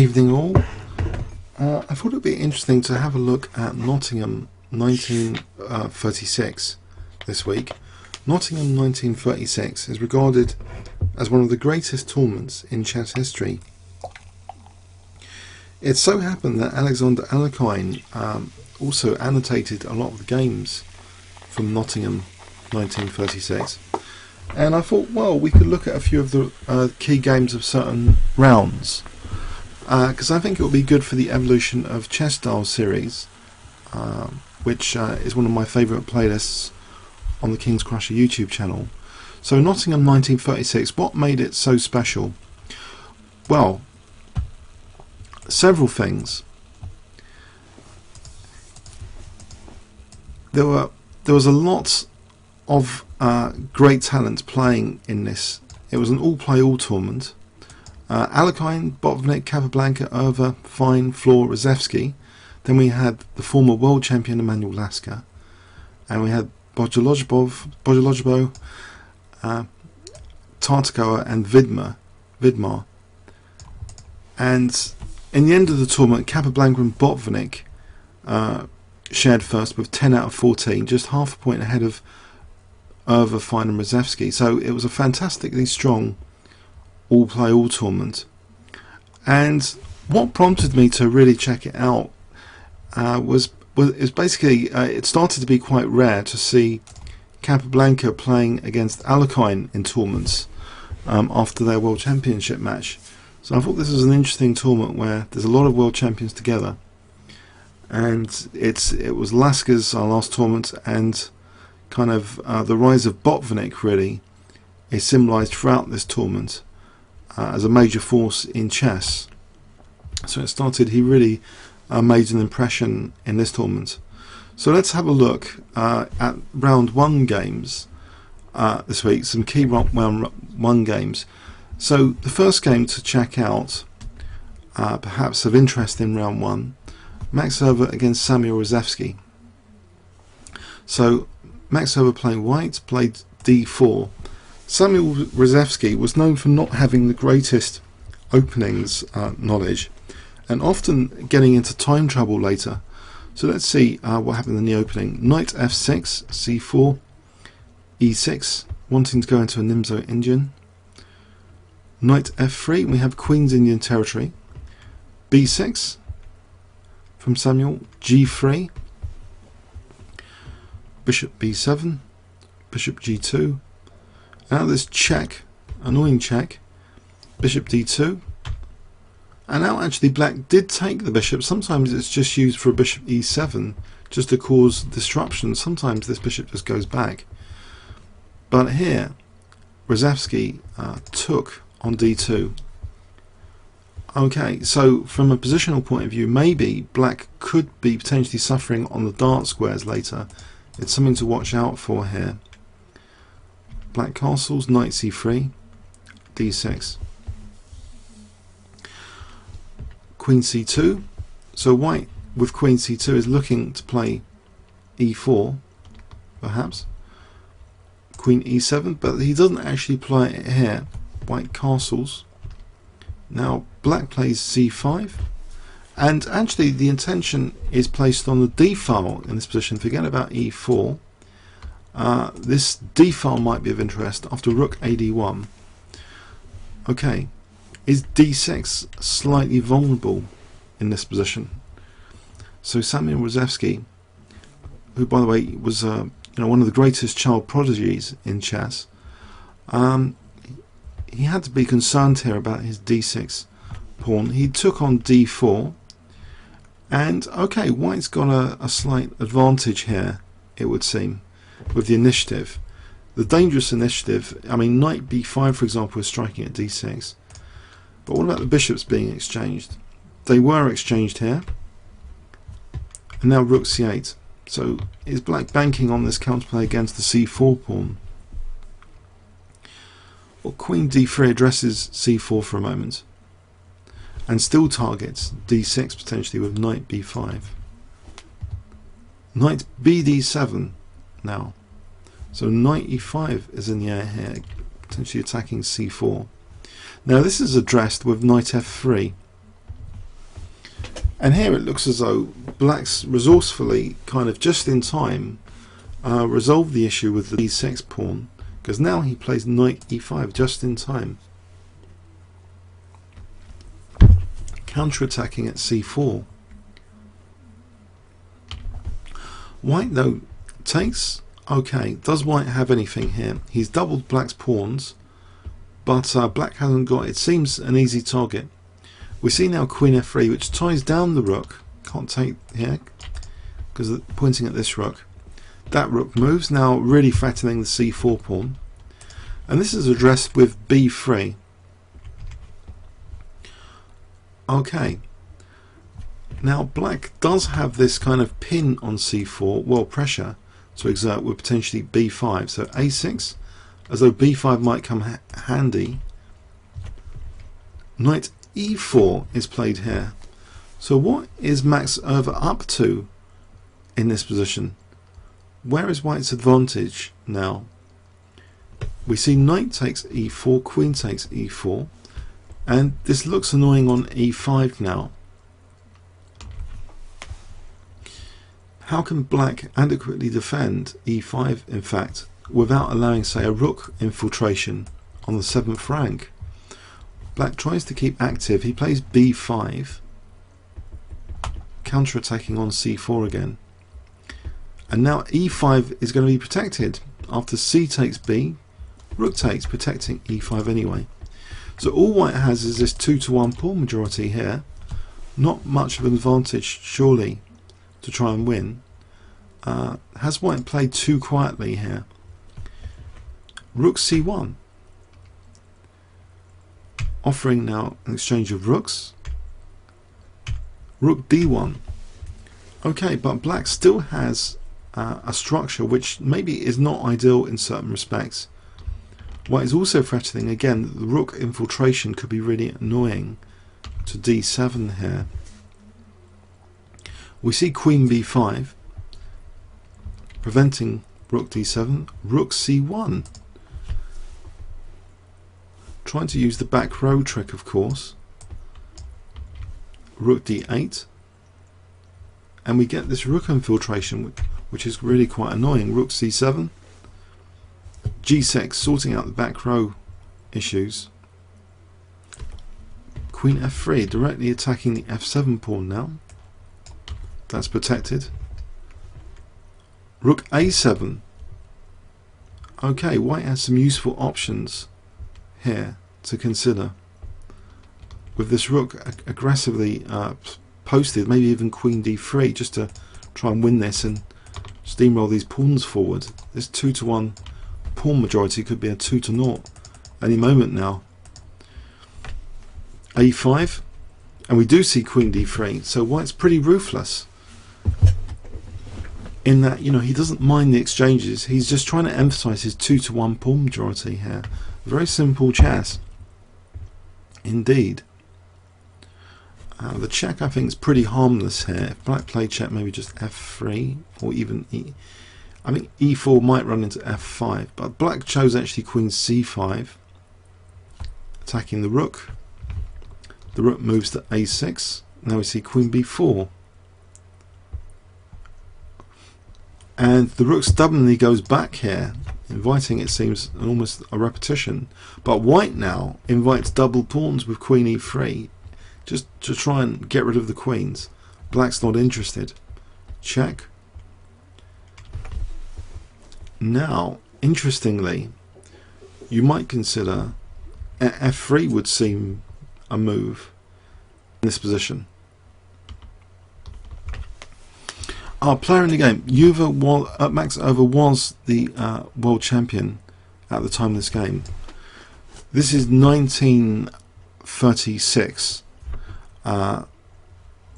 Evening all. I thought it would be interesting to have a look at Nottingham 1936 this week. Nottingham 1936 is regarded as one of the greatest tournaments in chess history. It so happened that Alexander Alekhine also annotated a lot of the games from Nottingham 1936, and I thought, well, we could look at a few of the key games of certain rounds, because I think it will be good for the evolution of Chess Style series, which is one of my favourite playlists on the Kingscrusher YouTube channel. So Nottingham 1936, what made it so special? Well, several things. There was a lot of great talent playing in this. It was an all-play-all tournament. Alekhine, Botvinnik, Capablanca, Euwe, Fine, Floor, Reshevsky. Then we had the former world champion Emanuel Lasker, and we had Bogolojbo, Tartakower, and Vidmar. And in the end of the tournament, Capablanca and Botvinnik shared first with 10 out of 14, just half a point ahead of Euwe, Fine, and Reshevsky. So it was a fantastically strong all-play-all tournament. And what prompted me to really check it out was basically it started to be quite rare to see Capablanca playing against Alekhine in tournaments after their World Championship match. So I thought this was an interesting tournament where there's a lot of world champions together, and it was Lasker's last tournament, and kind of the rise of Botvinnik really is symbolised throughout this tournament as a major force in chess. So it started, he really made an impression in this tournament. So let's have a look at round 1 games this week, some key round 1 games. So the first game to check out, perhaps of interest in round 1, Max Euwe against Samuel Reshevsky. So Max Euwe playing white, played d4. Samuel Reshevsky was known for not having the greatest openings knowledge, and often getting into time trouble later. So let's see what happened in the opening. Knight f6, c4, e6, wanting to go into a Nimzo Indian. Knight f3, we have Queen's Indian territory. b6 from Samuel, g3, bishop b7, bishop g2. Now this check, annoying check, bishop d2. And now actually black did take the bishop. Sometimes it's just used for a bishop e7 just to cause disruption. Sometimes this bishop just goes back. But here Reshevsky took on d2. Okay, so from a positional point of view, maybe black could be potentially suffering on the dart squares later. It's something to watch out for here. Black castles, knight c3, d6. Queen c2. So white with queen c2 is looking to play e4, perhaps. Queen e7, but he doesn't actually play it here. White castles. Now black plays c5, and actually the intention is placed on the d file in this position. Forget about e4. This d file might be of interest after rook ad1. Okay, is d6 slightly vulnerable in this position? So Samuel Reshevsky, who by the way was one of the greatest child prodigies in chess, he had to be concerned here about his d6 pawn. He took on d4, and okay, white's got a slight advantage here, it would seem, with the initiative. The dangerous initiative, I mean, knight b5 for example is striking at d6, but what about the bishops being exchanged? They were exchanged here, and now rook c8. So is black banking on this counterplay against the c4 pawn? Well, queen d3 addresses c4 for a moment, and still targets d6 potentially with knight b5. Knight bd7 now. So knight e5 is in the air here, potentially attacking c4. Now this is addressed with knight f3. And here it looks as though black's resourcefully, kind of just in time, resolved the issue with the d6 pawn, because now he plays knight e5 just in time, counter-attacking at c4. White though takes. Okay, does white have anything here? He's doubled black's pawns, but black hasn't got, it seems, an easy target. We see now queen f3, which ties down the rook. Can't take here because pointing at this rook. That rook moves, now really fattening the c4 pawn, and this is addressed with b3. Okay, now black does have this kind of pin on c4, well, pressure to exert with potentially b5, so a6, as though b5 might come handy. Knight e4 is played here. So what is Max Euwe up to in this position? Where is white's advantage now? We see knight takes e4, queen takes e4, and this looks annoying on e5 now. How can black adequately defend e5, in fact, without allowing, say, a rook infiltration on the 7th rank? Black tries to keep active. He plays b5, counter-attacking on c4 again. And now e5 is going to be protected. After c takes b, rook takes, protecting e5 anyway. So all white has is this 2-to-1 pawn majority here. Not much of an advantage, surely, to try and win. Has white played too quietly here? Rook c1. Offering now an exchange of rooks. Rook d1. Okay, but black still has a structure which maybe is not ideal in certain respects. White is also threatening again that the rook infiltration could be really annoying to d7 here. We see queen b5 preventing rook d7, rook c1. Trying to use the back row trick, of course. Rook d8, and we get this rook infiltration, which is really quite annoying. Rook c7, g6, sorting out the back row issues. Queen f3, directly attacking the f7 pawn now. That's protected. Rook a7. Okay, white has some useful options here to consider. With this rook aggressively posted, maybe even queen d3, just to try and win this and steamroll these pawns forward. This 2-to-1 pawn majority could be a 2-to-0 any moment now. a5, and we do see queen d3, so white's pretty ruthless in that, you know, he doesn't mind the exchanges. He's just trying to emphasize his 2-to-1 pawn majority here. Very simple chess indeed. The check, I think, is pretty harmless here. If black played check, maybe just f3 or even I think e4 might run into f5, but black chose actually queen c5, attacking the rook. The rook moves to a6. Now we see queen b4, and the rook stubbornly goes back here, inviting, it seems, almost a repetition. But white now invites double pawns with queen e3, just to try and get rid of the queens. Black's not interested. Check. Now, interestingly, you might consider f3 would seem a move in this position. Our player in the game, Max Euwe, was the world champion at the time of this game. This is 1936.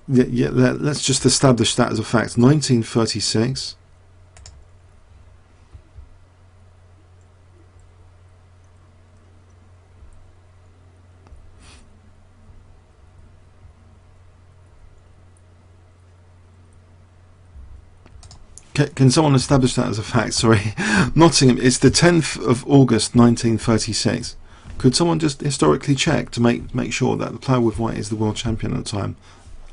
Let's just establish that as a fact. 1936. Can someone establish that as a fact? Sorry. Nottingham, it's the 10th of August 1936. Could someone just historically check to make sure that the player with white is the world champion at the time?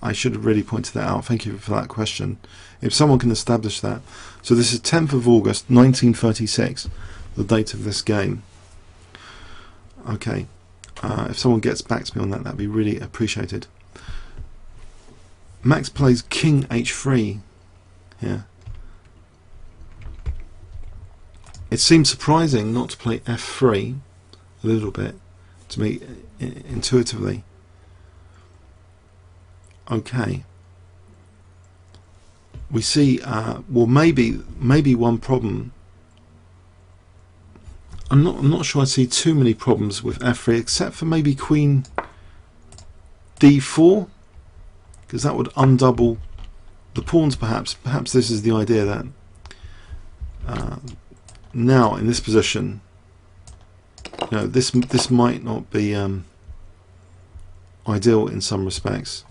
I should have really pointed that out. Thank you for that question. If someone can establish that. So this is 10th of August 1936, the date of this game. Okay, if someone gets back to me on that, that'd be really appreciated. Max plays King H3 here. It seems surprising not to play F3 a little bit, to me, intuitively. Okay. We see, well, maybe one problem. I'm not sure I see too many problems with F3, except for maybe Queen D4, because that would undouble the pawns. Perhaps this is the idea that now in this position, you know, this might not be ideal in some respects.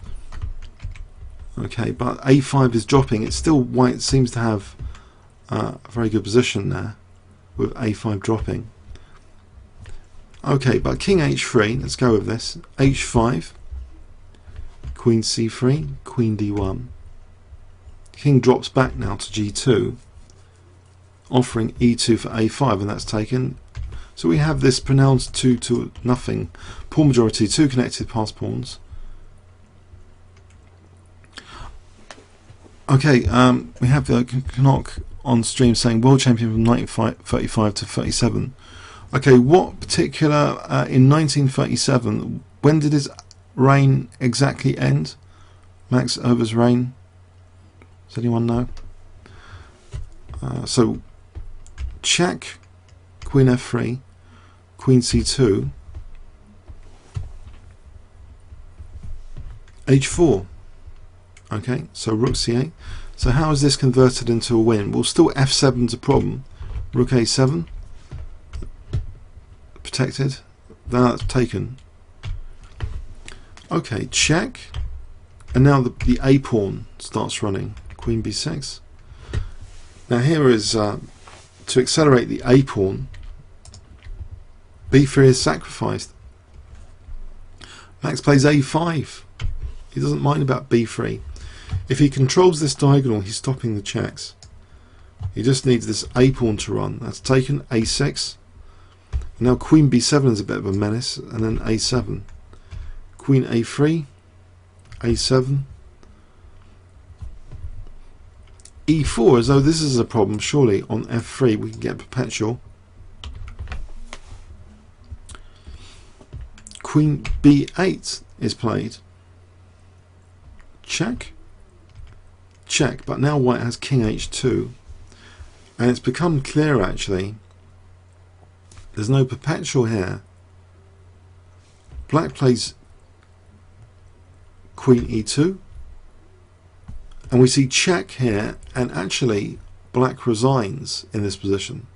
Okay, but A5 is dropping. It's still white seems to have a very good position there with A5 dropping. Okay, but King H3, let's go with this. H5, Queen C3, Queen D1. King drops back now to G2, offering E2 for A5, and that's taken. So we have this pronounced 2-0 pawn majority, 2 connected pass pawns. Okay, we have Knock on stream saying world champion from 1935 to 37. Okay, what particular in 1937? When did his reign exactly end? Max Euwe's reign. Does anyone know? So check, Queen F3, Queen C2, H4. Okay, so Rook C8. So how is this converted into a win? Well, still F7's a problem. Rook A7, protected. That's taken. Okay, check. And now the A pawn starts running. Queen B6. Now here is to accelerate the A pawn. B3 is sacrificed. Max plays A5. He doesn't mind about B3. If he controls this diagonal, he's stopping the checks. He just needs this A pawn to run. That's taken. A6. Now Queen B7 is a bit of a menace, and then A7. Queen A3, A7. E4, as though this is a problem. Surely on F3 we can get perpetual. Queen B8 is played. Check. Check, but now white has King H2, and it's become clear actually there's no perpetual here. Black plays Queen E2, and we see check here, and actually black resigns in this position.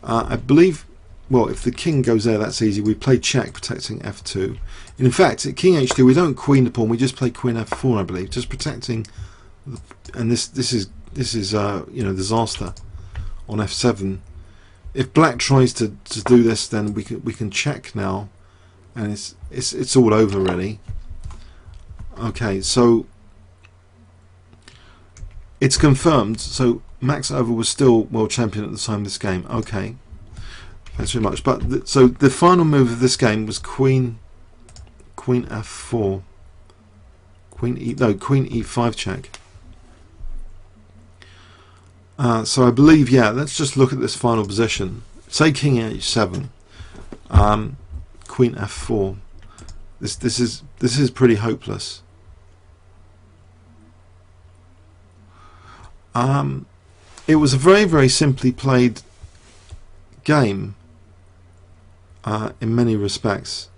I believe, well, if the king goes there, that's easy. We play check, protecting F2. And in fact, at King H2 we don't queen the pawn, we just play Queen F4, I believe, just protecting. And this is you know, disaster on F7. If black tries to do this, then we can check now, and it's all over really. Okay, so it's confirmed. So Max Euwe was still world champion at the time of this game. Okay, thanks very much. But so the final move of this game was Queen F4, Queen E5 check. So I believe, yeah, let's just look at this final position. Say King H7, Queen F4. This is pretty hopeless. It was a very, very simply played game in many respects.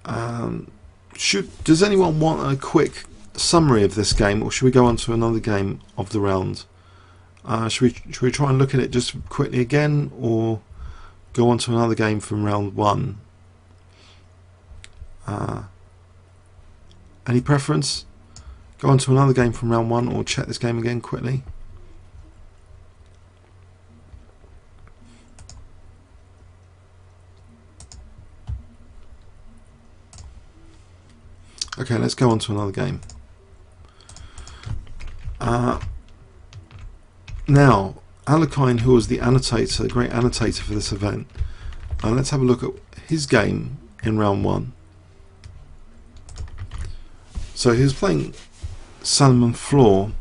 Does anyone want a quick summary of this game, or should we go on to another game of the round? Should we try and look at it just quickly again, or go on to another game from round one? Any preference? Go on to another game from round one, or check this game again quickly? Okay, let's go on to another game. Now, Alekhine, who was the annotator, the great annotator for this event, let's have a look at his game in round 1. So he was playing Salomon Floor.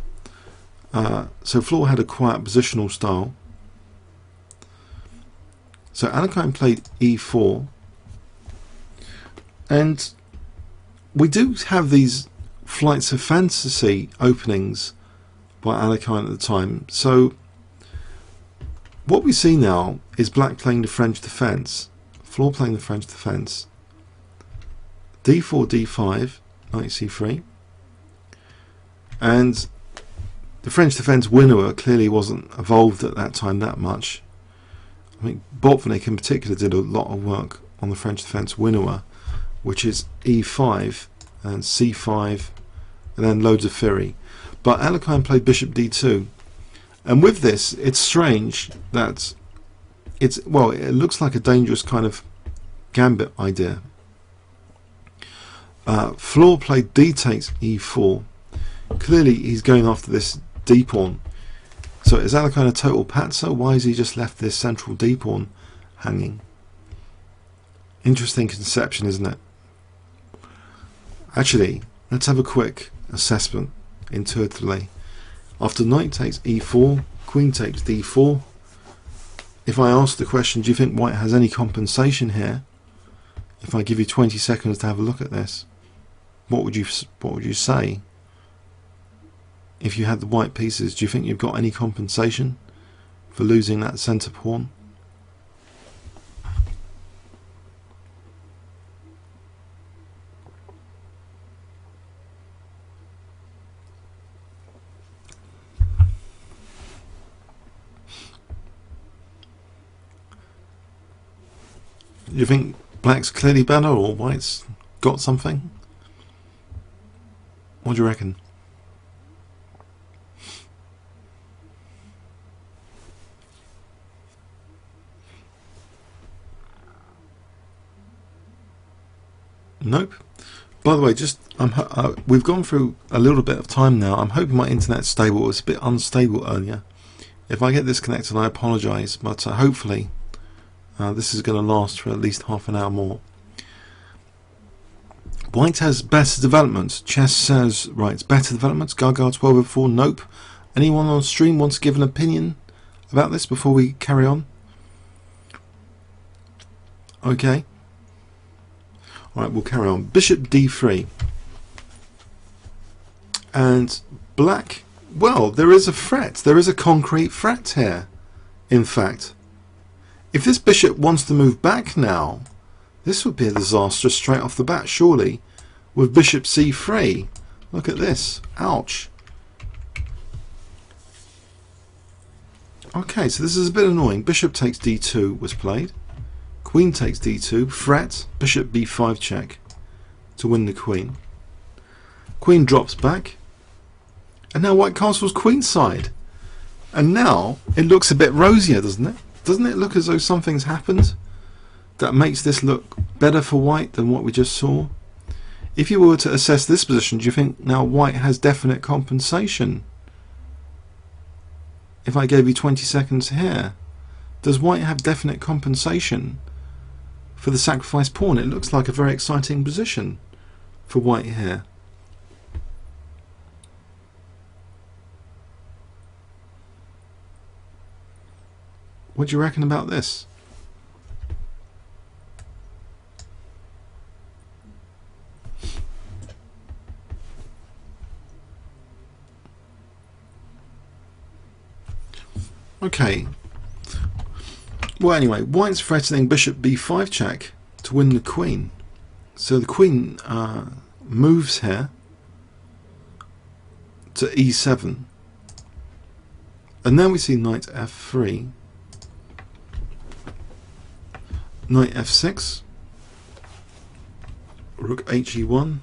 So Floor had a quiet positional style. So Alekhine played e4, and we do have these flights of fantasy openings by Alekhine at the time. So what we see now is Black playing the French defence, Floor playing the French defence, d4, d5, knight c3, and the French defence Euwe clearly wasn't evolved at that time that much. I think Botvinnik in particular did a lot of work on the French defence Euwe, which is e5 and c5 and then loads of theory. But Alekhine played bishop d2, and with this it's strange that it looks like a dangerous kind of gambit idea. Floor played d takes e4. Clearly he's going after this d pawn. So is Alekhine a total patzer? Why has he just left this central d pawn hanging? Interesting conception, isn't it? Actually, let's have a quick assessment intuitively. After knight takes e4, queen takes d4, if I ask the question, do you think white has any compensation here? If I give you 20 seconds to have a look at this, what would you say? If you had the white pieces, do you think you've got any compensation for losing that centre pawn? Do you think black's clearly better or white's got something? What do you reckon? Nope. By the way, just we've gone through a little bit of time now. I'm hoping my internet's stable. It was a bit unstable earlier. If I get disconnected, I apologise, but hopefully this is going to last for at least half an hour more. White has better developments. Chess says, right, better developments. Gaga 1204, nope. Anyone on stream wants to give an opinion about this before we carry on? Okay. Alright, we'll carry on. Bishop d3. And black, well, there is a threat. There is a concrete threat here, in fact. If this bishop wants to move back now, this would be a disaster straight off the bat, surely, with bishop c3. Look at this. Ouch. Okay, so this is a bit annoying. Bishop takes d2 was played. Queen takes d2, threat, bishop b5 check to win the queen. Queen drops back, and now white castles queenside. And now it looks a bit rosier, doesn't it? Doesn't it look as though something's happened that makes this look better for white than what we just saw? If you were to assess this position, do you think now white has definite compensation? If I gave you 20 seconds here, does white have definite compensation for the sacrifice pawn? It looks like a very exciting position for white here. What do you reckon about this? Okay. Well, anyway, white's threatening bishop b5 check to win the queen. So the queen moves here to e7. And then we see knight f3. Knight f6. Rook he1.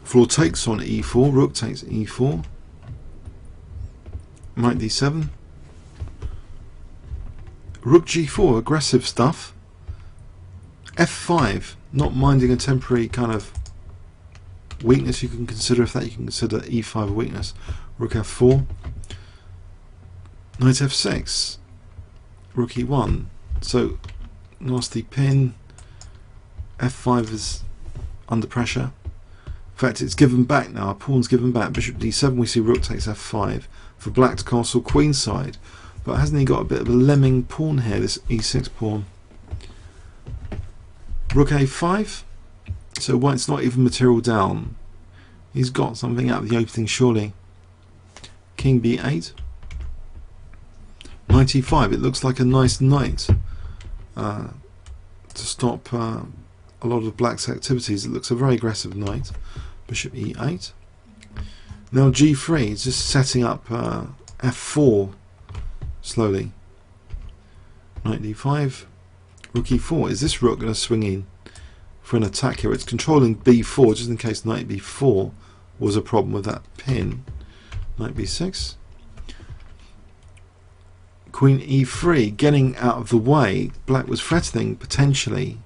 Floor takes on e4. Rook takes e4. Knight d7. Rook g4, aggressive stuff. f5, not minding a temporary kind of weakness you can consider. If that, you can consider e5 a weakness. Rook f4, knight f6, rook e1. So nasty pin. f5 is under pressure. In fact, it's given back now. Our pawn's given back. Bishop d7. We see rook takes f5 for black to castle queenside. But hasn't he got a bit of a lemming pawn here? This e6 pawn. Rook a5. So white's not even material down. He's got something out of the opening surely. King b8. Knight e5. It looks like a nice knight to stop a lot of black's activities. It looks a very aggressive knight. Bishop e8. Now g3 is just setting up f4 slowly. Knight d5. Rook e4. Is this rook going to swing in for an attack here? It's controlling b4 just in case knight b4 was a problem with that pin. Knight b6. Queen e3 getting out of the way. Black was threatening potentially,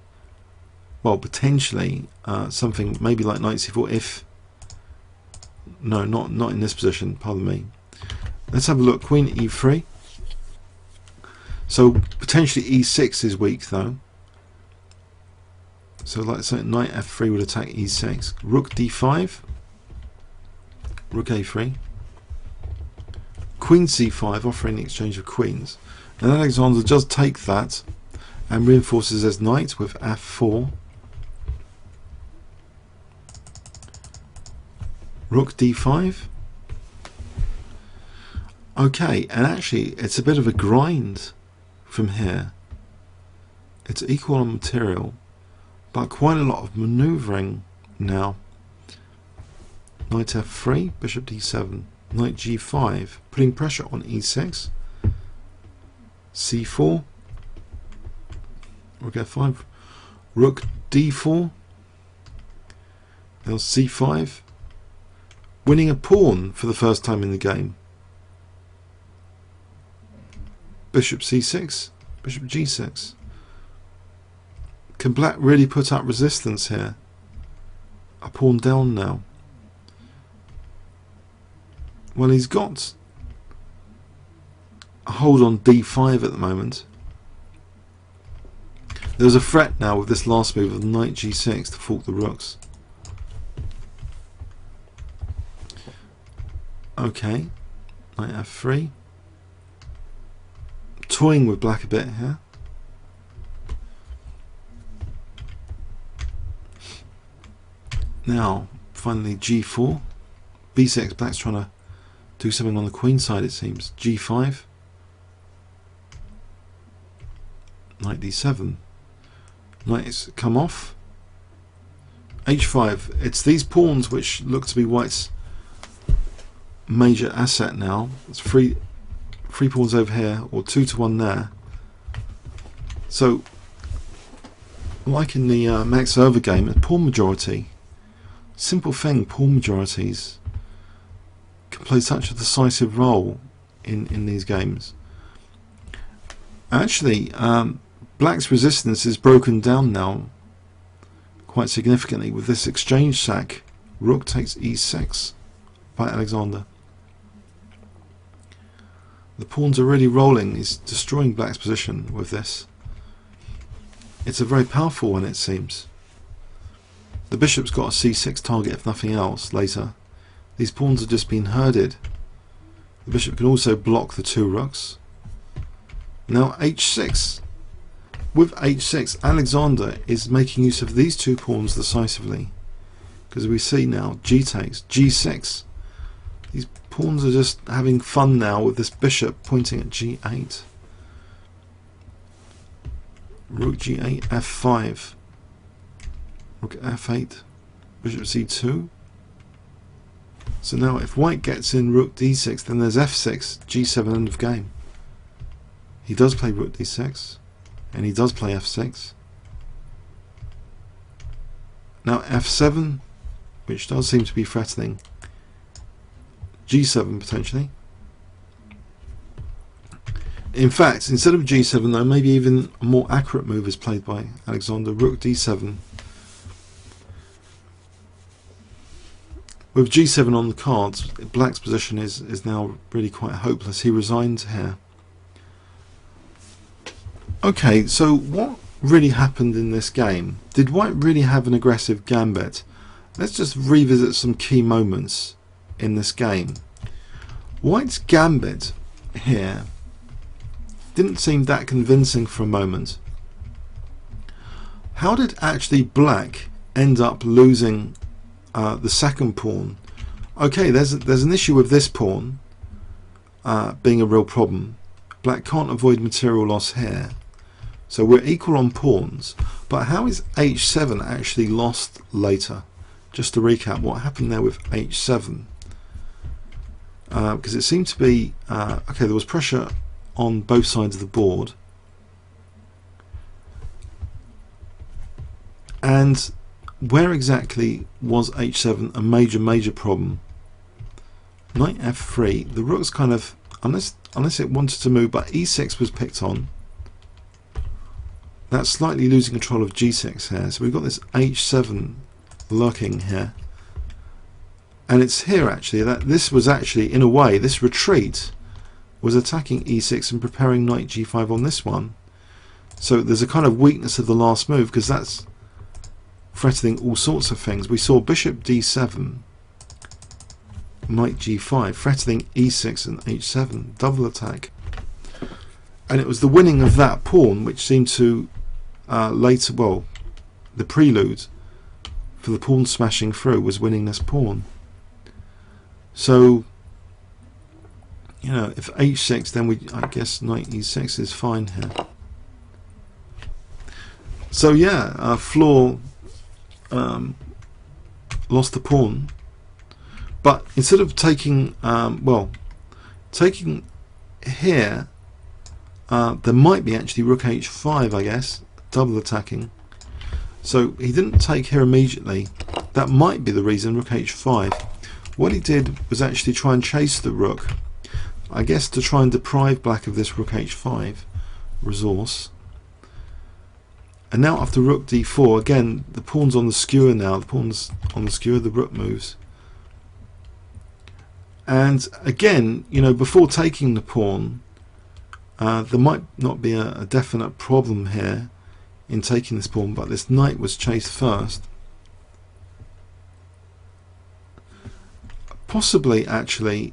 well, potentially something maybe like knight c4 if, no, not in this position, pardon me. Let's have a look. Queen e3. So potentially e6 is weak though. So like say knight f3 would attack e6. Rook d5. Rook a3. Queen c5, offering the exchange of queens. And Alexander does take that and reinforces his knight with f4. Rook d5. Okay, and actually it's a bit of a grind from here. It's equal on material, but quite a lot of manoeuvring now. Knight f3, bishop d7, knight g5, putting pressure on e6, c4, rook f5, rook d4, now c5, winning a pawn for the first time in the game. Bishop c6, bishop g6. Can black really put up resistance here? A pawn down now. Well, he's got a hold on d5 at the moment. There's a threat now with this last move of knight g6 to fork the rooks. Okay, knight f3. Toying with black a bit here. Now, finally g4. b6, black's trying to do something on the queen side, it seems. g5. Knight d7. Knight's come off. h5. It's these pawns which look to be white's major asset now. It's three pawns over here, or 2-1 there. So, like in the Max Over game, a pawn majority, simple thing, pawn majorities can play such a decisive role in these games. Actually, black's resistance is broken down now quite significantly with this exchange sack. Rook takes e6 by Alexander. The pawns are really rolling. He's destroying black's position with this. It's a very powerful one, it seems. The bishop's got a c6 target if nothing else later. These pawns have just been herded. The bishop can also block the two rooks. Now h6. With h6, Alexander is making use of these two pawns decisively. Because we see now g takes, g6. These pawns are just having fun now with this bishop pointing at g8. Rook g8, f5. Rook f8, bishop c2. So now if white gets in rook d6, then there's f6, g7, end of game. He does play rook d6, and he does play f6. Now f7, which does seem to be threatening. g7 potentially. In fact, instead of g7 though, maybe even a more accurate move is played by Alexander. Rook d7. With G7 on the cards, black's position is now really quite hopeless. He resigned here. Okay, so what really happened in this game? Did white really have an aggressive gambit? Let's just revisit some key moments in this game. White's gambit here didn't seem that convincing for a moment. How did actually black end up losing the second pawn? Okay, there's an issue with this pawn being a real problem. Black can't avoid material loss here, so we're equal on pawns. But how is h7 actually lost later? Just to recap, what happened there with h7? Because it seemed to be okay, there was pressure on both sides of the board, and where exactly was h7 a major problem? Knight f3, the rook's kind of, unless it wanted to move, but e6 was picked on. That's slightly losing control of g6 here, so we've got this h7 lurking here. And it's here actually that this was actually, in a way, this retreat was attacking e6 and preparing knight g5 on this one. So there's a kind of weakness of the last move, because that's threatening all sorts of things. We saw bishop d7, knight g5, threatening e6 and h7, double attack. And it was the winning of that pawn which seemed to later, well, the prelude for the pawn smashing through was winning this pawn. So, you know, if h6, then I guess knight e6 is fine here. So yeah, Floor lost the pawn, but instead of taking, taking here, there might be actually rook h5, I guess, double attacking. So he didn't take here immediately. That might be the reason, rook h5. What he did was actually try and chase the rook, I guess to try and deprive black of this rook h5 resource. And now after rook d4, again the pawn's on the skewer now, the pawn's on the skewer, the rook moves. And again, you know, before taking the pawn, there might not be a definite problem here in taking this pawn, but this knight was chased first. Possibly actually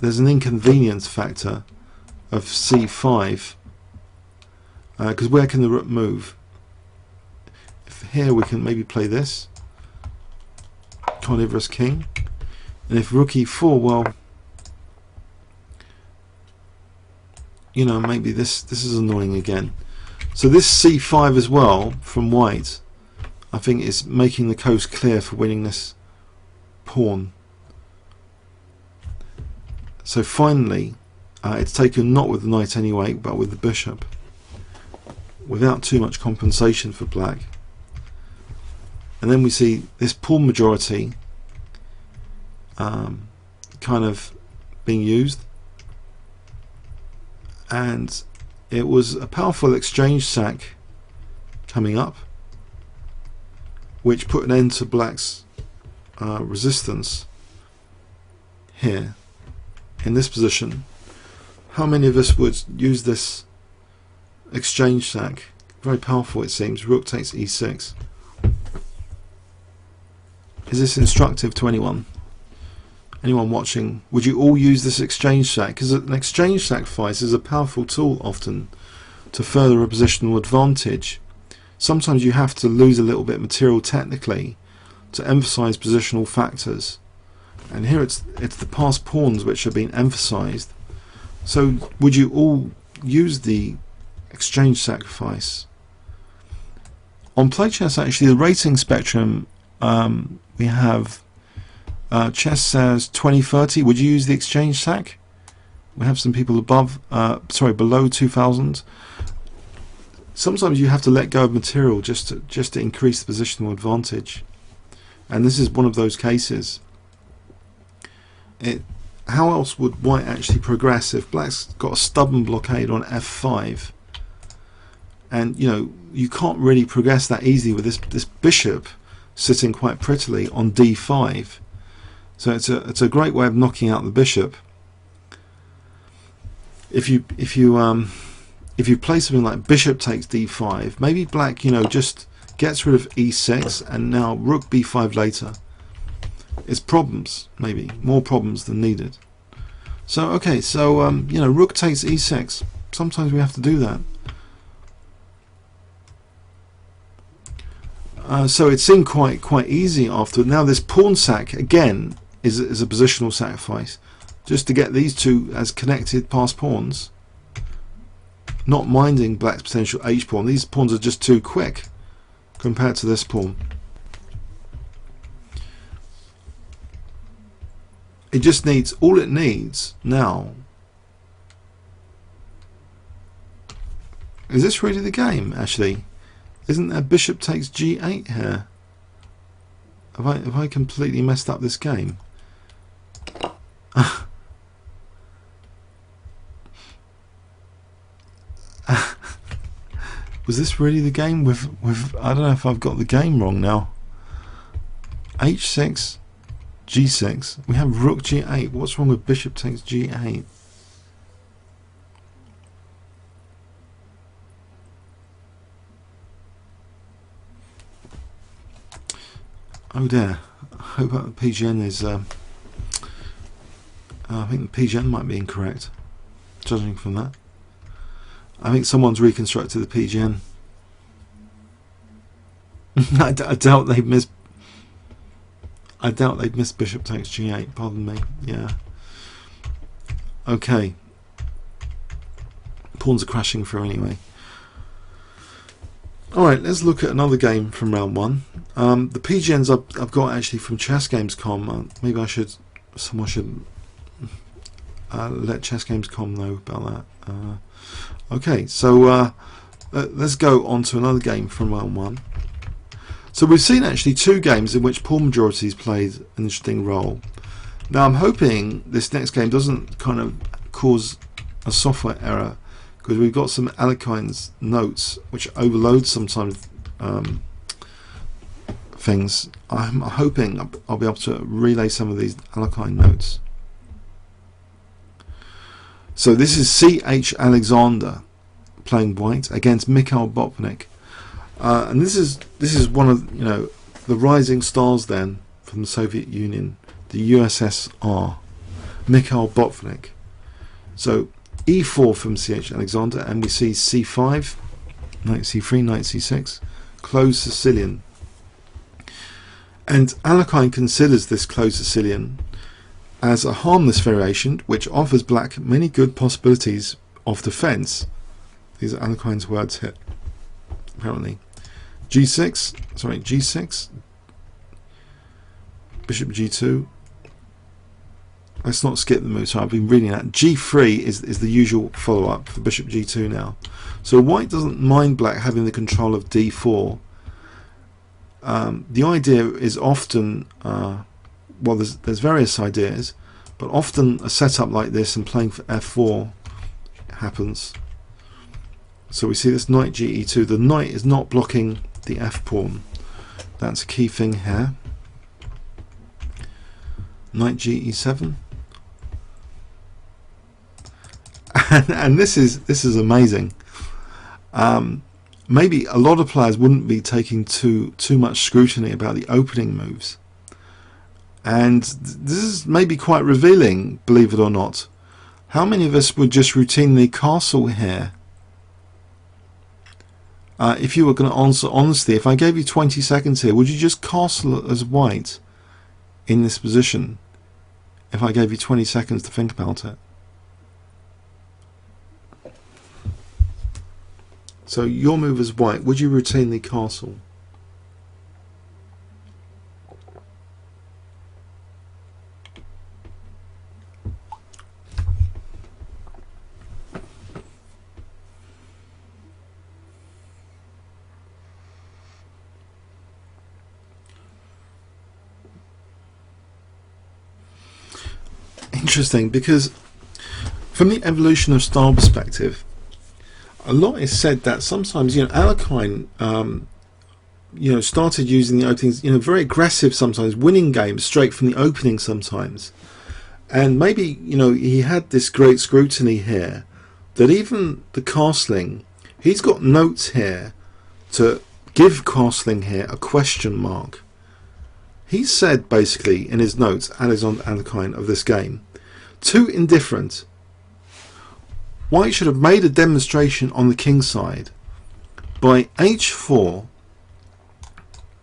there's an inconvenience factor of c5, because where can the rook move? If here we can maybe play this carnivorous king, and if rook e4, well, you know, maybe this is annoying again. So this c5 as well from white, I think, is making the coast clear for winning this pawn. So finally, it's taken not with the knight anyway, but with the bishop, without too much compensation for black. And then we see this pawn majority kind of being used, and it was a powerful exchange sack coming up, which put an end to black's resistance here in this position. How many of us would use this exchange sack? Very powerful, it seems. Rook takes e6. Is this instructive to anyone? Anyone watching? Would you all use this exchange sack? Because an exchange sacrifice is a powerful tool often to further a positional advantage. Sometimes you have to lose a little bit of material technically to emphasize positional factors, and here it's the passed pawns which are being emphasized. So would you all use the exchange sacrifice? On PlayChess, actually, the rating spectrum, we have chess says 2030. Would you use the exchange sack? We have some people above, below 2000. Sometimes you have to let go of material just to increase the positional advantage, and this is one of those cases. How else would white actually progress if black's got a stubborn blockade on f5? And you know, you can't really progress that easily with this bishop sitting quite prettily on d5. So it's a great way of knocking out the bishop. If you play something like bishop takes d5, maybe black, you know, just gets rid of e6 and now rook b5 later. It's problems, maybe more problems than needed. So okay, so you know, rook takes e6. Sometimes we have to do that. So it seemed quite easy after. Now this pawn sack again is a positional sacrifice, just to get these two as connected passed pawns, not minding black's potential h pawn. These pawns are just too quick compared to this pawn. It just needs, all it needs now. Is this really the game? Actually, isn't there bishop takes g8 here? Have I completely messed up this game? Was this really the game with I don't know if I've got the game wrong now. h6 g6, we have rook g8. What's wrong with bishop takes g8? Oh dear, I hope that the PGN is I think the PGN might be incorrect, judging from that. I think someone's reconstructed the PGN. I doubt they've missed. I doubt they've missed bishop takes g8. Pardon me. Yeah. Okay. Pawns are crashing through anyway. All right. Let's look at another game from round one. The PGNs I've got actually from ChessGames.com. Maybe someone should let ChessGames.com know about that. Okay, so let's go on to another game from round one. So we've seen actually two games in which pawn majorities played an interesting role. Now I'm hoping this next game doesn't kind of cause a software error, because we've got some Alekhine's notes which overload sometimes things. I'm hoping I'll be able to relay some of these Alekhine notes. So this is C.H. Alexander playing white against Mikhail Botvinnik, and this is one of, you know, the rising stars then from the Soviet Union, the USSR, Mikhail Botvinnik. So E4 from C.H. Alexander, and we see C5, knight C3, knight C6, closed Sicilian, and Alekhine considers this closed Sicilian as a harmless variation which offers black many good possibilities of defense. These are Alekhine's words here, apparently. G6, bishop G2. Let's not skip the move, so I've been reading that. G3 is the usual follow-up for bishop G2 now. So white doesn't mind black having the control of D4. The idea is often well, there's various ideas, but often a setup like this and playing for f4 happens. So we see this knight ge2. The knight is not blocking the f pawn. That's a key thing here. Knight ge7, and this is amazing. Maybe a lot of players wouldn't be taking too much scrutiny about the opening moves. And this is maybe quite revealing, believe it or not. How many of us would just routinely castle here? If you were going to answer honestly, if I gave you 20 seconds here, would you just castle as white in this position? If I gave you 20 seconds to think about it. So your move as white, would you routinely castle? Interesting, because from the evolution of style perspective, a lot is said that sometimes, you know, Alekhine started using the openings, very aggressive sometimes, winning games straight from the opening sometimes. And maybe, he had this great scrutiny here that even the castling, he's got notes here to give castling here a question mark. He said basically in his notes, Alexander Alekhine, of this game, too indifferent. White should have made a demonstration on the king side by h4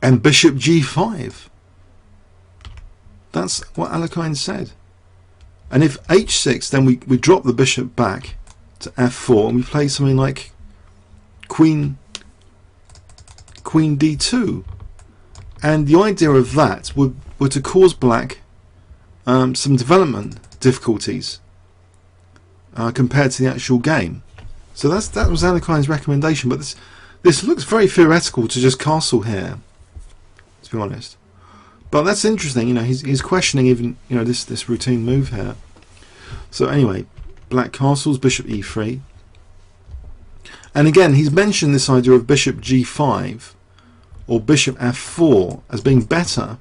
and bishop g5. That's what Alekhine said. And if h6, then we drop the bishop back to f4 and we play something like queen d2. And the idea of that were to cause black some development difficulties compared to the actual game. So that was Alekhine's recommendation. But this looks very theoretical to just castle here, to be honest. But that's interesting. He's questioning even this routine move here. So anyway, black castles, bishop e3, and again he's mentioned this idea of bishop g5 or bishop f4 as being better.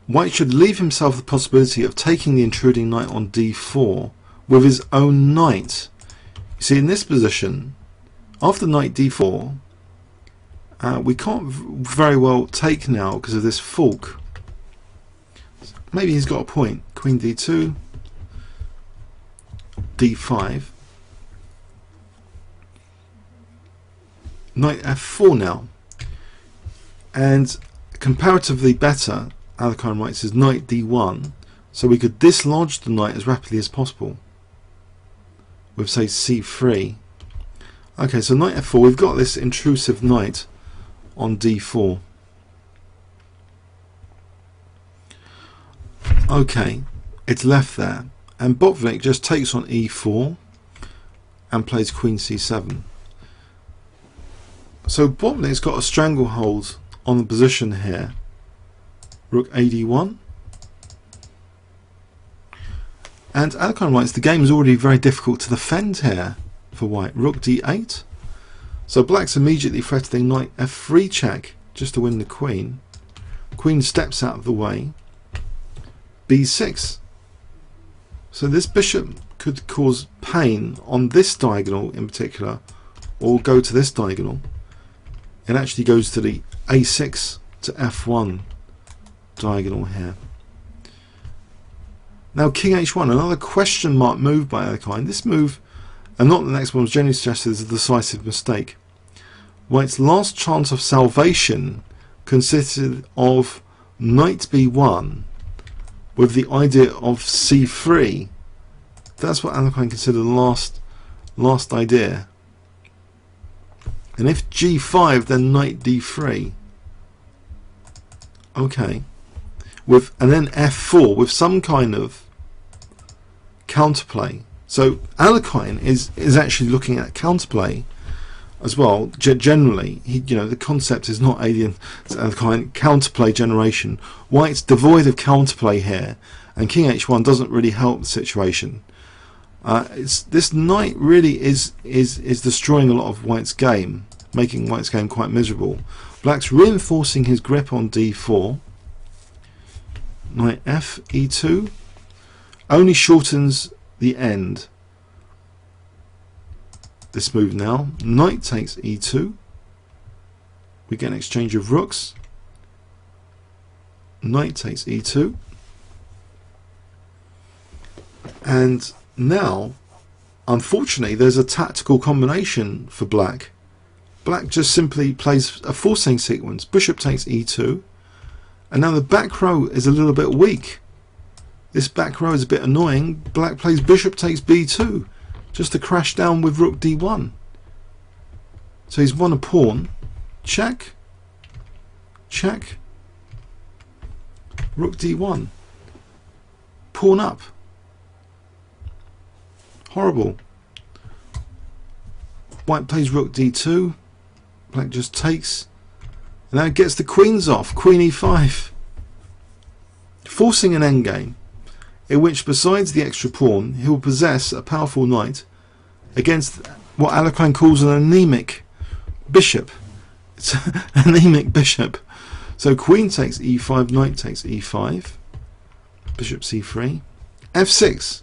White should leave himself the possibility of taking the intruding knight on d4 with his own knight. You see, in this position, after knight d4, we can't very well take now because of this fork. Maybe he's got a point. Queen d2, d5, knight f4 now, and comparatively better, Alekhine writes, is knight d1, so we could dislodge the knight as rapidly as possible with, say, c3. Okay, so knight f4, we've got this intrusive knight on d4. Okay, it's left there, and Botvinnik just takes on e4 and plays queen c7. So Botvinnik's got a stranglehold on the position here. Rook ad1, and Alekhine writes the game is already very difficult to defend here for white. Rook d8, so black's immediately threatening knight f3 check just to win the queen. Queen steps out of the way. b6, so this bishop could cause pain on this diagonal in particular, or go to this diagonal. It actually goes to the a6 to f1 diagonal here. Now king h1, another question mark move by Alekhine. This move, and not the next one, was generally suggested as a decisive mistake. White's last chance of salvation consisted of knight b1 with the idea of c3. That's what Alekhine considered the last idea. And if g5, then knight d3. Okay. And then f4 with some kind of counterplay. So Alekhine is actually looking at counterplay as well. Generally, the concept is not alien to Alekhine. Counterplay generation. White's devoid of counterplay here, and king h1 doesn't really help the situation. This knight really is destroying a lot of White's game, making White's game quite miserable. Black's reinforcing his grip on d4. Knight f e2 only shortens the end. This move now, knight takes e2. We get an exchange of rooks. Knight takes e2. And now, unfortunately, there's a tactical combination for black. Black just simply plays a forcing sequence. Bishop takes e2. And now the back row is a little bit weak. This back row is a bit annoying. Black plays bishop takes b2 just to crash down with rook d1. So he's won a pawn. Check. Check. Rook d1. Pawn up. Horrible. White plays rook d2. Black just takes. And now it gets the queens off. Queen e5. Forcing an endgame in which, besides the extra pawn, he will possess a powerful knight against what Alekhine calls an anemic bishop. It's an anemic bishop. So queen takes e5, knight takes e5, bishop c3, f6.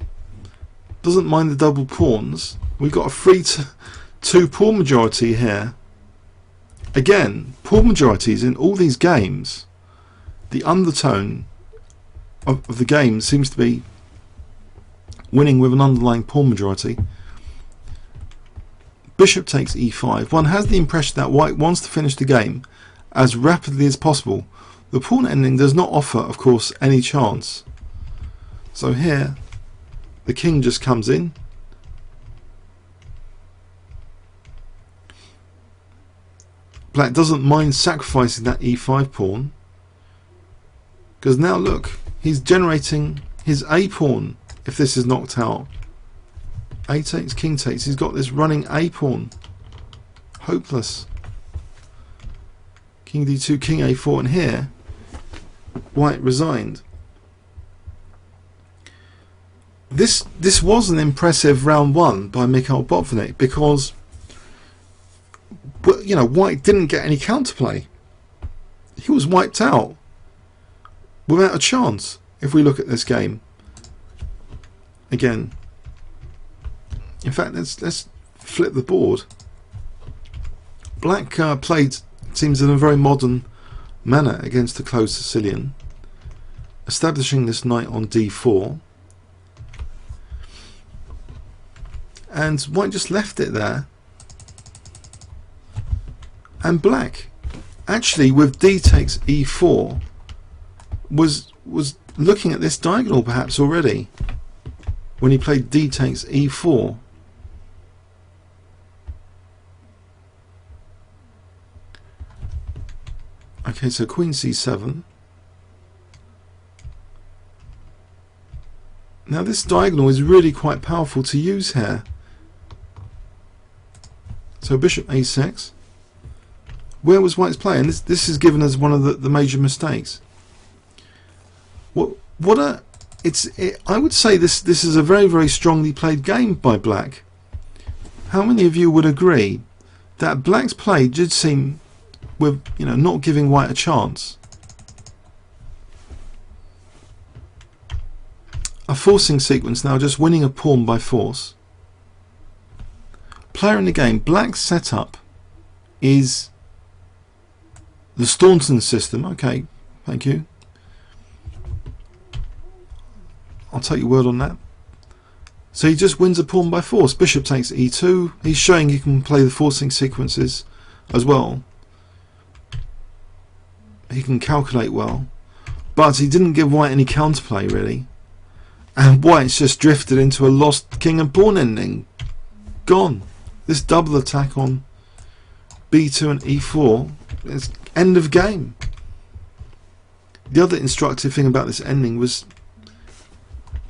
Doesn't mind the double pawns. We've got a 3-2 pawn majority here. Again, pawn majorities in all these games, the undertone of the game seems to be winning with an underlying pawn majority. Bishop takes e5. One has the impression that white wants to finish the game as rapidly as possible. The pawn ending does not offer, of course, any chance. So here the king just comes in. Black doesn't mind sacrificing that e5 pawn, because now look, he's generating his a pawn if this is knocked out. A takes, king takes. He's got this running a pawn. Hopeless. King d2, king a4, and here white resigned. This was an impressive round one by Mikhail Botvinnik, because, you know, white didn't get any counterplay. He was wiped out without a chance. If we look at this game again, in fact, let's flip the board. Black played, it seems, in a very modern manner against the closed Sicilian, establishing this knight on d4, and white just left it there. And black, actually, with d takes e4, was looking at this diagonal perhaps already when he played d takes e4. Okay, so queen c7. Now this diagonal is really quite powerful to use here. So bishop a6. Where was white's play? And this is given as one of the major mistakes. I would say this is a very, very strongly played game by black. How many of you would agree that black's play did seem, with, you know, not giving white a chance? A forcing sequence now, just winning a pawn by force. Player in the game, black's setup is the Staunton system. Okay, thank you. I'll take your word on that. So he just wins a pawn by force. Bishop takes e2. He's showing you can play the forcing sequences as well. He can calculate well, but he didn't give white any counterplay really, and white's just drifted into a lost king and pawn ending. Gone. This double attack on b2 and e4 is end of game. The other instructive thing about this ending was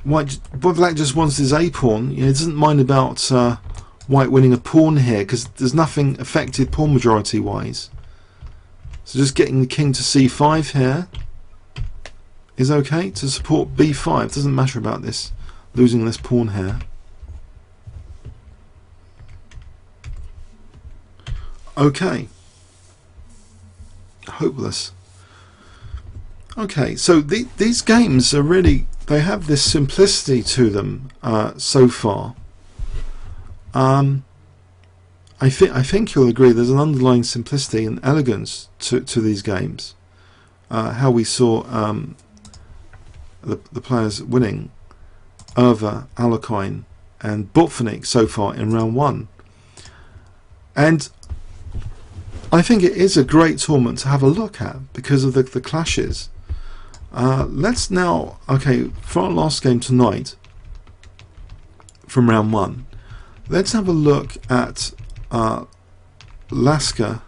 black just wants his a pawn. You know, he doesn't mind about white winning a pawn here, because there's nothing affected pawn majority wise. So just getting the king to c5 here is okay to support b5. Doesn't matter about this losing this pawn here. Okay, hopeless. Okay, so these games are really, they have this simplicity to them so far. I think you'll agree there's an underlying simplicity and elegance to these games. How we saw the players winning, Euwe, Alekhine and Botvinnik so far in round one. And I think it is a great tournament to have a look at because of the clashes. Let's now, okay, for our last game tonight from round one, let's have a look at Laska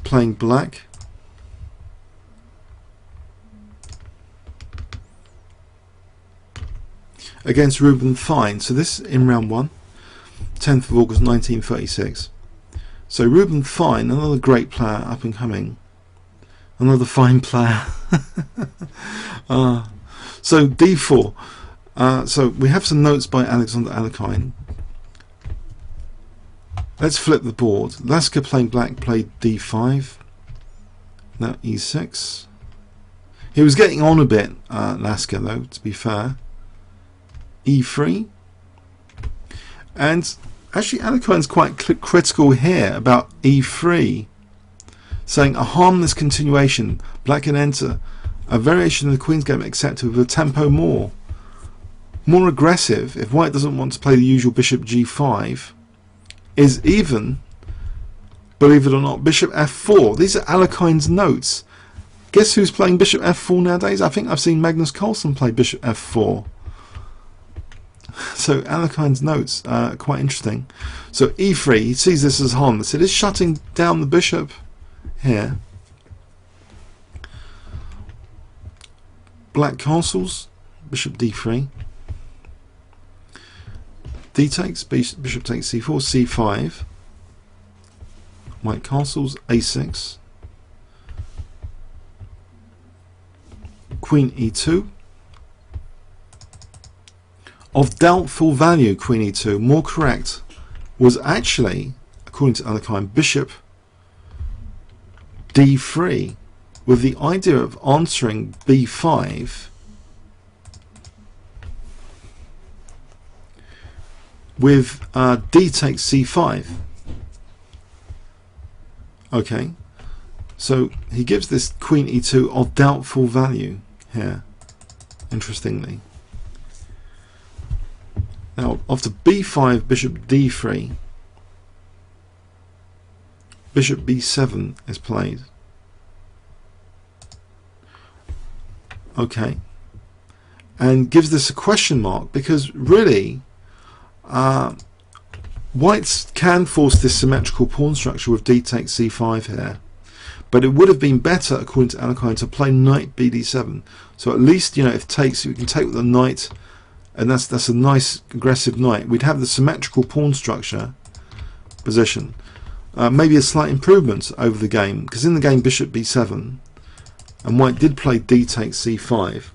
playing black. Against Ruben Fine. So this in round one, 10th of August 1936. So Ruben Fine, another great player, up and coming, another fine player. So d4. So we have some notes by Alexander Alekhine. let's flip the board. Lasker playing black played d5. Now e6. He was getting on a bit, Lasker, though, to be fair. e3. And actually, Alekhine's quite critical here about e3, saying a harmless continuation. Black can enter a variation of the queen's game accepted with a tempo more aggressive. If white doesn't want to play the usual bishop g5, is even, believe it or not, bishop f4. These are Alekhine's notes. Guess who's playing bishop f4 nowadays? I think I've seen Magnus Carlsen play bishop f4. So Alekhine's notes are quite interesting. So e3, he sees this as harmless. It is shutting down the bishop here. Black castles, bishop d3. D takes, bishop takes c4, c5. White castles, a6. Queen e2. Of doubtful value, Queen e2. More correct was actually, according to Alekhine, bishop d3, with the idea of answering b5 with d takes c5. Okay, so he gives this Queen e2 of doubtful value here, interestingly. Now after b5, bishop d3, bishop b7 is played. Okay, and gives this a question mark, because really whites can force this symmetrical pawn structure with d takes c5 here, but it would have been better, according to Alekhine, to play knight bd7. So at least, you know, if takes, we can take with the knight, and that's a nice aggressive knight. We'd have the symmetrical pawn structure position. Maybe a slight improvement over the game, because in the game bishop b7, and white did play d takes c5,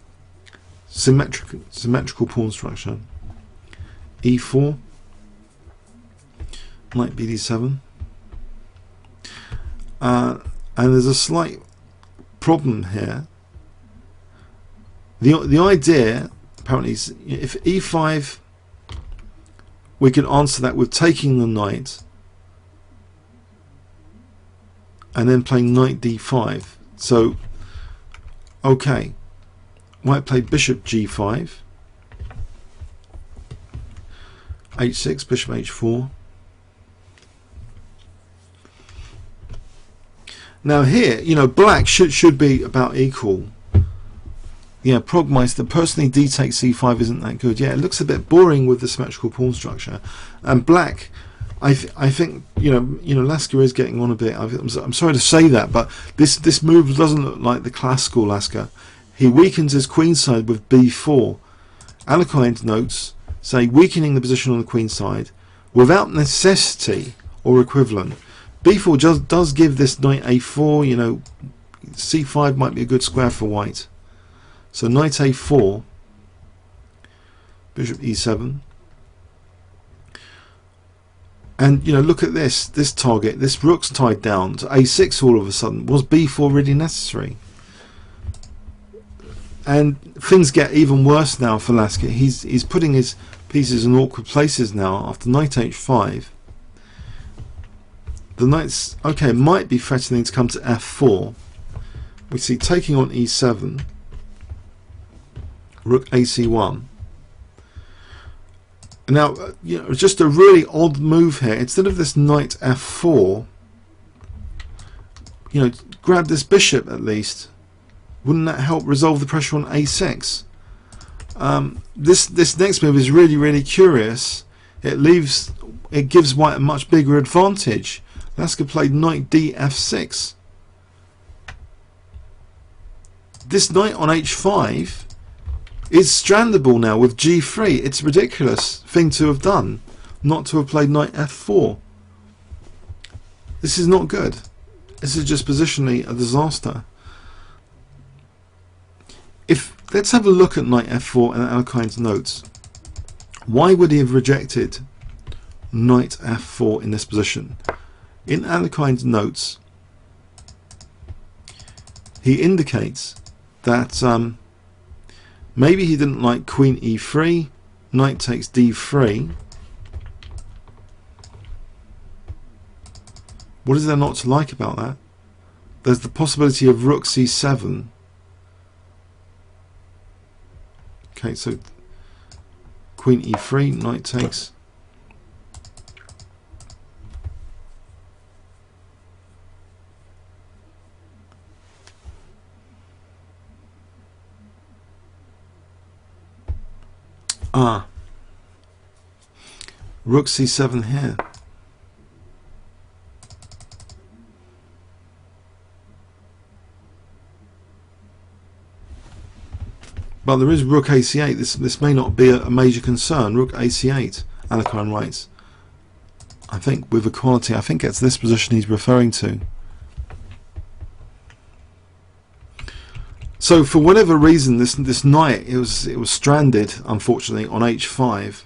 symmetrical pawn structure. e4, knight bd7, and there's a slight problem here. The idea apparently is, if e5, we could answer that with taking the knight and then playing knight d5. So okay, white played bishop g5, h6, bishop h4. Now here, you know, black should be about equal. Yeah, Progmeister, personally d takes c5 isn't that good. Yeah, it looks a bit boring with the symmetrical pawn structure. And black, I think, you know, Lasker is getting on a bit. I'm sorry to say that, but this move doesn't look like the classical Lasker. He weakens his queenside with b4. Alekhine's notes say weakening the position on the queen side without necessity or equivalent. b4 does give this knight a4, you know, c5 might be a good square for white. So knight a4, bishop e7, and you know, look at this target, this rook's tied down to a6 all of a sudden. Was b4 really necessary? And things get even worse now for Lasker. He's putting his pieces in awkward places now after knight h5. The knight's, okay, might be threatening to come to f4. We see taking on e7, rook ac1. Now, you know, just a really odd move here. Instead of this knight f4, you know, grab this bishop at least. Wouldn't that help resolve the pressure on a6? This next move is really curious. It gives white a much bigger advantage. Lasker played knight df6. This knight on h5 is strandable now with g3. It's a ridiculous thing to have done, not to have played knight f4. This is not good. This is just positionally a disaster. Let's have a look at knight f4 and Alekhine's notes. Why would he have rejected knight f4 in this position. In Alekhine's notes, he indicates that maybe he didn't like queen e3, knight takes d3. What is there not to like about that? There's the possibility of rook c7. Okay, so queen e3, knight takes. Rook c7 here. But there is rook ac8. This may not be a major concern. Rook ac8, Alekhine writes. I think with equality, I think it's this position he's referring to. So for whatever reason, this knight it was stranded, unfortunately, on h5.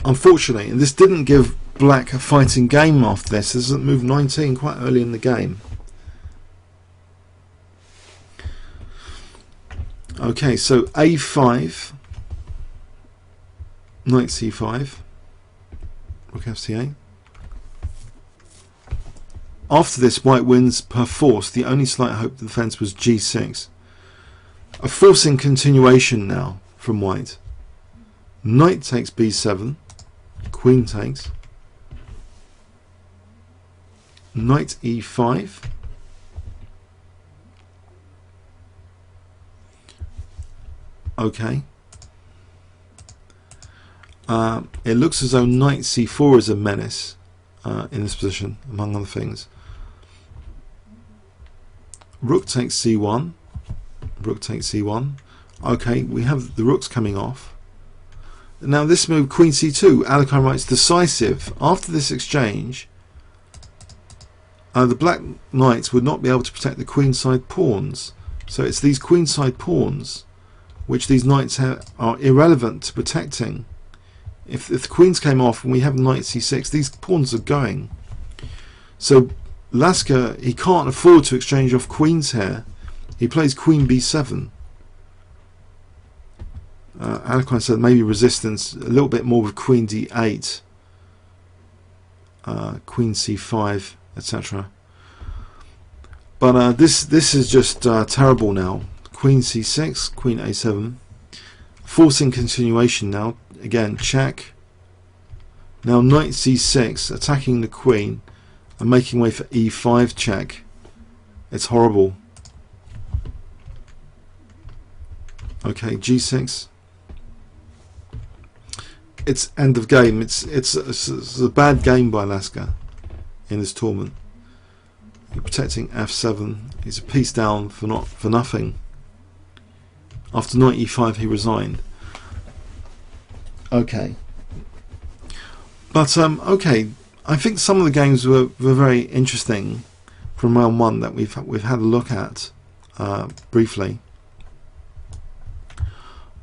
Unfortunately, and this didn't give black a fighting game after this. This is at move 19, quite early in the game. Okay, so a5, knight c5, rook fc8. After this, white wins per force. The only slight hope of the defence was g6. A forcing continuation now from white. Knight takes b7, queen takes, knight e5, okay. It looks as though knight c4 is a menace in this position, among other things. Rook takes c1, rook takes c1. Okay, we have the rooks coming off. Now this move, queen c2, Alekhine writes decisive. After this exchange, the black knights would not be able to protect the queenside pawns. So it's these queenside pawns which these knights are irrelevant to protecting. If the queens came off and we have knight c6, these pawns are going. So Lasker, he can't afford to exchange off queens here. He plays queen b7. Alekhine said maybe resistance a little bit more with queen d8, queen c5, etc. But this is just terrible now. Queen c6, queen a7, forcing continuation now. Again, check. Now knight c6, attacking the queen and making way for e5 check. It's horrible. Okay, g6. It's end of game. It's a bad game by Lasker in this tournament. You're protecting f7. He's a piece down for nothing. After knight e5, he resigned. Okay, but okay. I think some of the games were very interesting from round one that we've had a look at briefly.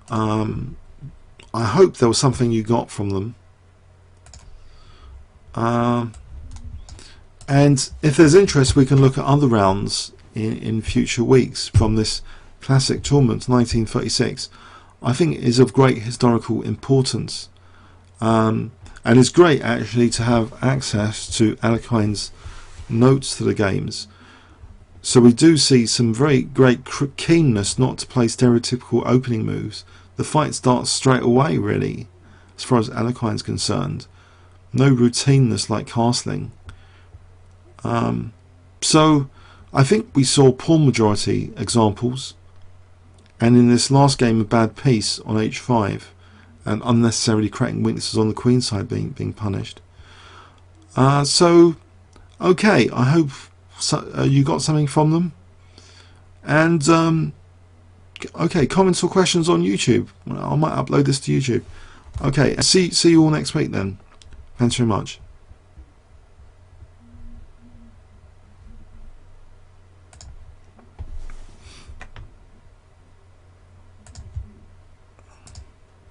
I hope there was something you got from them. And if there's interest, we can look at other rounds in future weeks from this classic tournament, 1936. I think it is of great historical importance. And it's great actually to have access to Alekhine's notes to the games. So we do see some very great keenness not to play stereotypical opening moves. The fight starts straight away, really, as far as Alekhine's concerned. No routineness like castling. So I think we saw pawn majority examples, and in this last game a bad piece on h5 and unnecessarily creating weaknesses on the queen side being punished. So okay, I hope you got something from them. And okay, comments or questions on YouTube. I might upload this to YouTube. Okay, see you all next week then. Thanks very much.